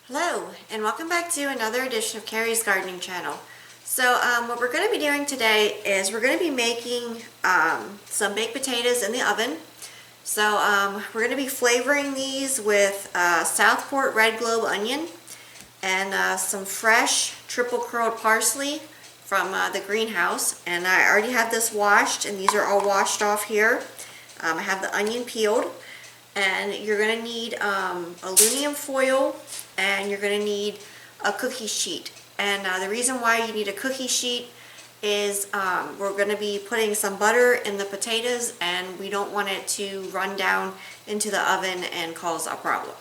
Hello, and welcome back to another edition of Carrie's Gardening Channel. So what we're going to be doing today is we're going to be making some baked potatoes in the oven. So we're going to be flavoring these with Southport Red Globe onion and some fresh triple curled parsley from the greenhouse. And I already have this washed, and these are all washed off here. I have the onion peeled. And you're going to need aluminum foil, and you're going to need a cookie sheet. And the reason why you need a cookie sheet is we're going to be putting some butter in the potatoes, and we don't want it to run down into the oven and cause a problem.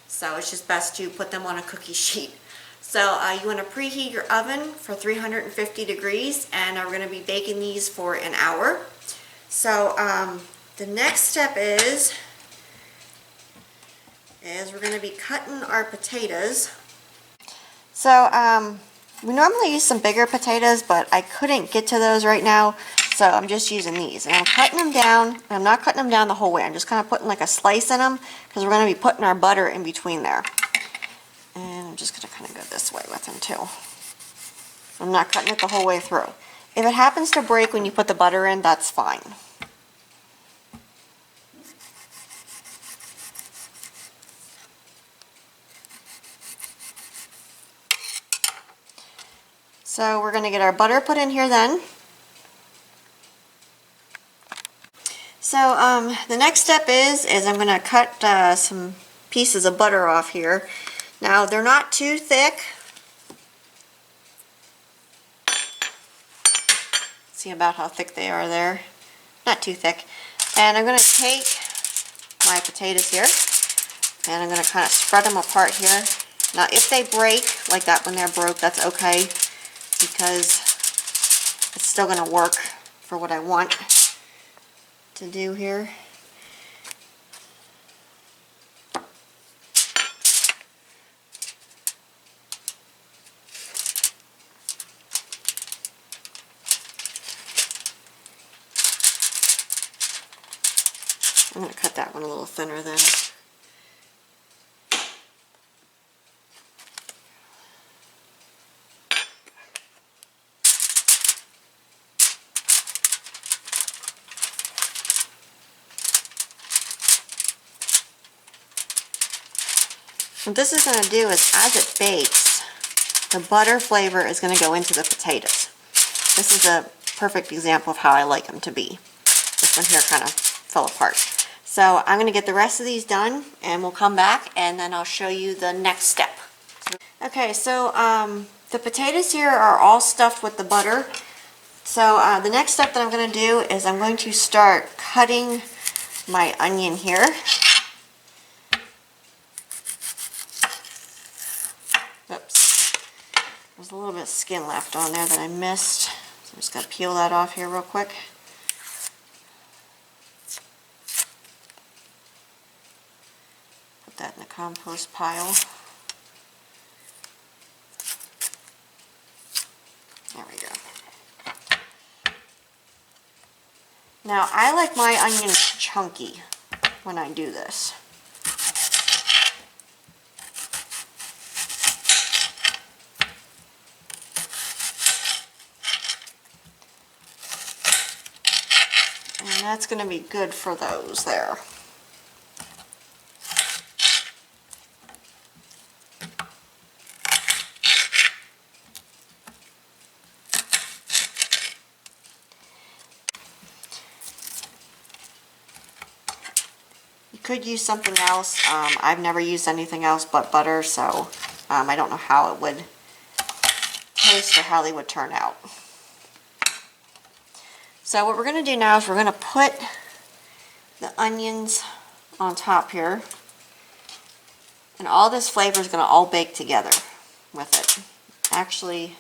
So it's just best to put them on a cookie sheet. So you want to preheat your oven for 350 degrees, and we're going to be baking these for an hour. So the next step is we're going to be cutting our potatoes. So we normally use some bigger potatoes, but I couldn't get to those right now, so I'm just using these. And I'm cutting them down. I'm not cutting them down the whole way. I'm just kind of putting like a slice in them because we're going to be putting our butter in between there. And I'm just going to kind of go this way with them too. I'm not cutting it the whole way through. If it happens to break when you put the butter in, that's fine. So we're going to get our butter put in here then. So the next step is I'm going to cut some pieces of butter off here. Now they're not too thick. See about how thick they are there. Not too thick. And I'm going to take my potatoes here, and I'm going to kind of spread them apart here. Now if they break like that when they're broke, that's okay, because it's still going to work for what I want to do here. I'm going to cut that one a little thinner then. What this is going to do is, as it bakes, the butter flavor is going to go into the potatoes. This is a perfect example of how I like them to be. This one here kind of fell apart. So I'm going to get the rest of these done, and we'll come back and then I'll show you the next step. Okay, so the potatoes here are all stuffed with the butter. So the next step that I'm going to do is I'm going to start cutting my onion here. Oops, there's a little bit of skin left on there that I missed. So I'm just going to peel that off here real quick. Put that in the compost pile. There we go. Now I like my onions chunky when I do this. And that's going to be good for those there. You could use something else. I've never used anything else but butter, so I don't know how it would taste or how they would turn out. So what we're going to do now is we're going to put the onions on top here, and all this flavor is going to all bake together with it. Actually,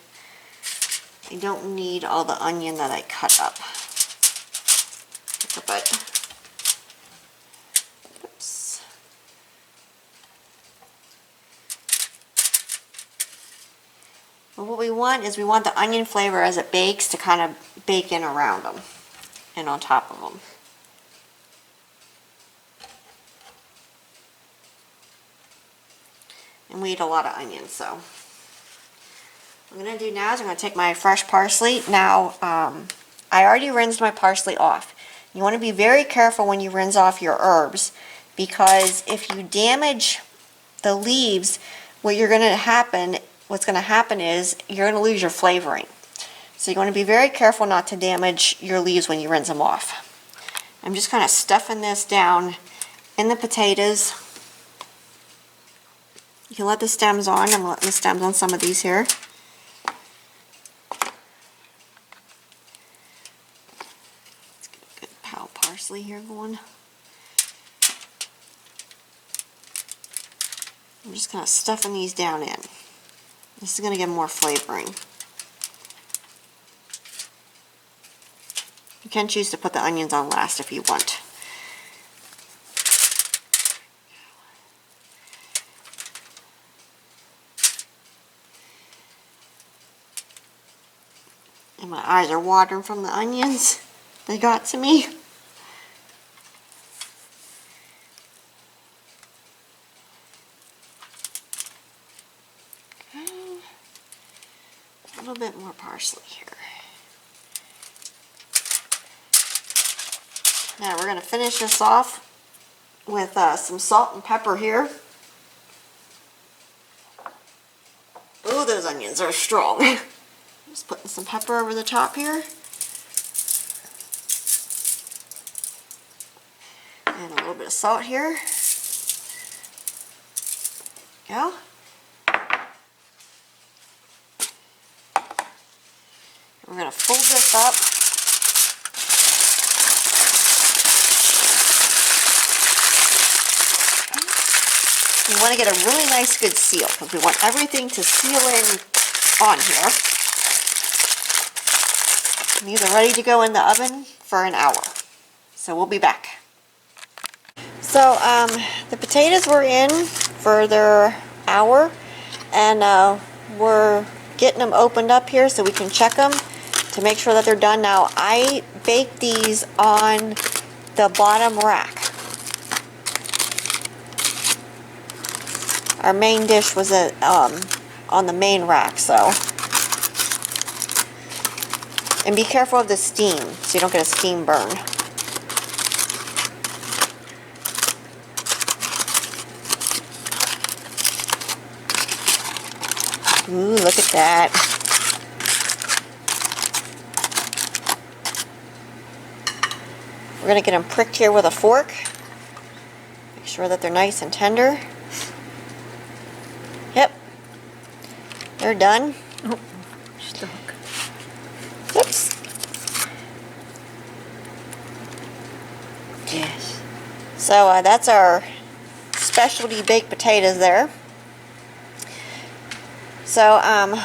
I don't need all the onion that I cut up. But oops. But what we want is we want the onion flavor as it bakes to kind of bake in around them and on top of them. And we eat a lot of onions, so. What I'm going to do now is I'm going to take my fresh parsley. Now, I already rinsed my parsley off. You want to be very careful when you rinse off your herbs, because if you damage the leaves, what's going to happen is you're going to lose your flavoring. So you want to be very careful not to damage your leaves when you rinse them off. I'm just kind of stuffing this down in the potatoes. You can let the stems on. I'm letting the stems on some of these here. Let's get a good pile of parsley here going. I'm just kind of stuffing these down in. This is going to give more flavoring. You can choose to put the onions on last if you want. And my eyes are watering from the onions they got to me. Okay. A little bit more parsley here. Now we're going to finish this off with some salt and pepper here. Ooh, those onions are strong. Just putting some pepper over the top here. And a little bit of salt here. Go. We're going to fold this up. We want to get a really nice good seal because we want everything to seal in on here. And these are ready to go in the oven for an hour. So we'll be back. So the potatoes were in for their hour, and we're getting them opened up here so we can check them to make sure that they're done. Now I baked these on the bottom rack. Our main dish was on the main rack, so. And be careful of the steam so you don't get a steam burn. Ooh, look at that. We're going to get them pricked here with a fork. Make sure that they're nice and tender. Yep. They're done. Oh, stuck. Oops. Yes. So that's our specialty baked potatoes there. So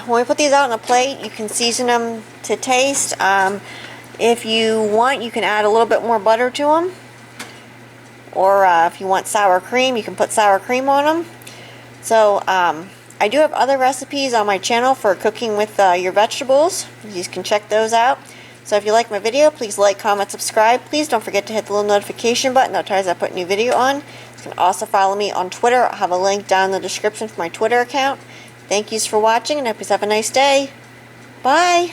when we put these out on a plate, you can season them to taste. If you want, you can add a little bit more butter to them. Or if you want sour cream, you can put sour cream on them. So I do have other recipes on my channel for cooking with your vegetables. You can check those out. So if you like my video, please like, comment, subscribe. Please don't forget to hit the little notification button that tells I put a new video on. You can also follow me on Twitter. I'll have a link down in the description for my Twitter account. Thank yous for watching, and I hope you have a nice day. Bye!